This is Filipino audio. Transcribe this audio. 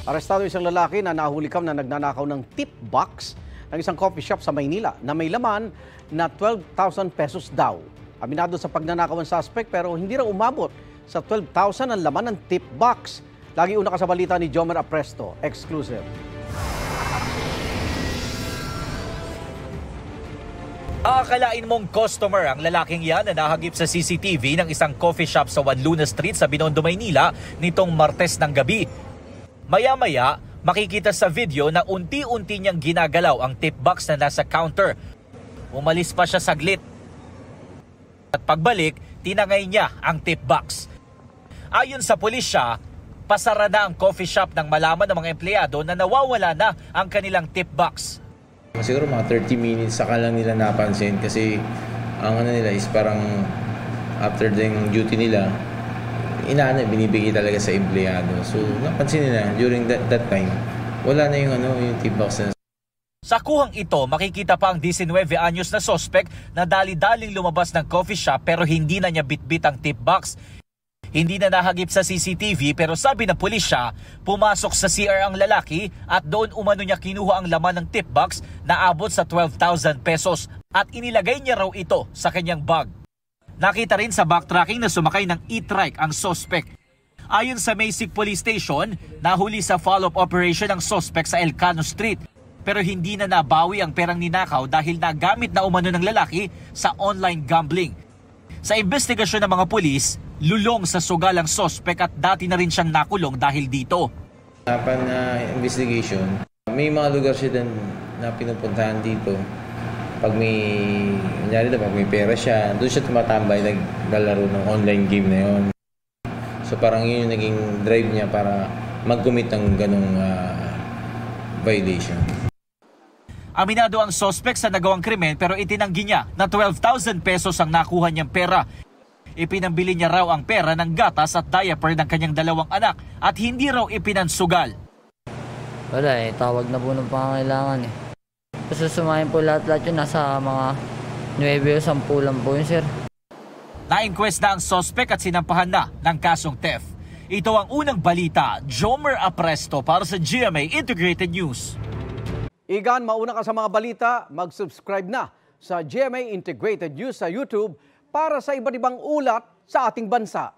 Arestado isang lalaki na nahulikam na nagnanakaw ng tip box ng isang coffee shop sa Maynila na may laman na 12,000 pesos daw. Aminado sa pagnanakaw ang suspect pero hindi raw umabot sa 12,000 ang laman ng tip box. Lagi una ka sa balita ni Jomer Apresto. Exclusive. Aakalain mong customer ang lalaking yan na nahagip sa CCTV ng isang coffee shop sa Juan Luna Street sa Binondo, Maynila nitong Martes ng gabi. Maya-maya, makikita sa video na unti-unti niyang ginagalaw ang tip box na nasa counter. Umalis pa siya saglit. At pagbalik, tinangay niya ang tip box. Ayon sa pulisya, pasara na ang coffee shop nang malaman ng mga empleyado na nawawala na ang kanilang tip box. Siguro mga 30 minutes saka lang nila napansin kasi ang ano nila is parang after yung duty nila, binibigay talaga sa empleyado. So napansin nila during that time, wala na yung tip box na. Sa kuhang ito, makikita pa ang 19 anyos na suspect na dali-daling lumabas ng coffee shop pero hindi na niya bitbit ang tip box. Hindi na nahagip sa CCTV pero sabi ng pulisya, pumasok sa CR ang lalaki at doon umano niya kinuha ang laman ng tip box na abot sa 12,000 pesos at inilagay niya raw ito sa kanyang bag. Nakita rin sa backtracking na sumakay ng e-trike ang suspect. Ayon sa Maysig Police Station, nahuli sa follow-up operation ang suspect sa Elcano Street. Pero hindi na nabawi ang perang ninakaw dahil nagamit na umano ng lalaki sa online gambling. Sa investigasyon ng mga pulis, lulong sa sugal ang suspect at dati na rin siyang nakulong dahil dito. Upon investigation, may mga lugar siya din na pinupuntahan dito. Pag may pera siya, doon siya tumatambay, naglalaro ng online game na yun. So parang yun yung naging drive niya para mag-commit ng ganong violation. Aminado ang suspect sa nagawang krimen pero itinanggi niya na 12,000 pesos ang nakuha niyang pera. Ipinambili niya raw ang pera ng gatas at diaper ng kanyang dalawang anak at hindi raw ipinansugal. Wala tawag na po ng pangangailangan Kasi sumayin po lahat-lahat yun, nasa mga 9 o 10 lang po yun, sir. Na-inquest na ang suspect at sinampahan na ng kasong theft. Ito ang unang balita, Jomer Apresto para sa GMA Integrated News. Igan, mauna ka sa mga balita, mag-subscribe na sa GMA Integrated News sa YouTube para sa iba't ibang ulat sa ating bansa.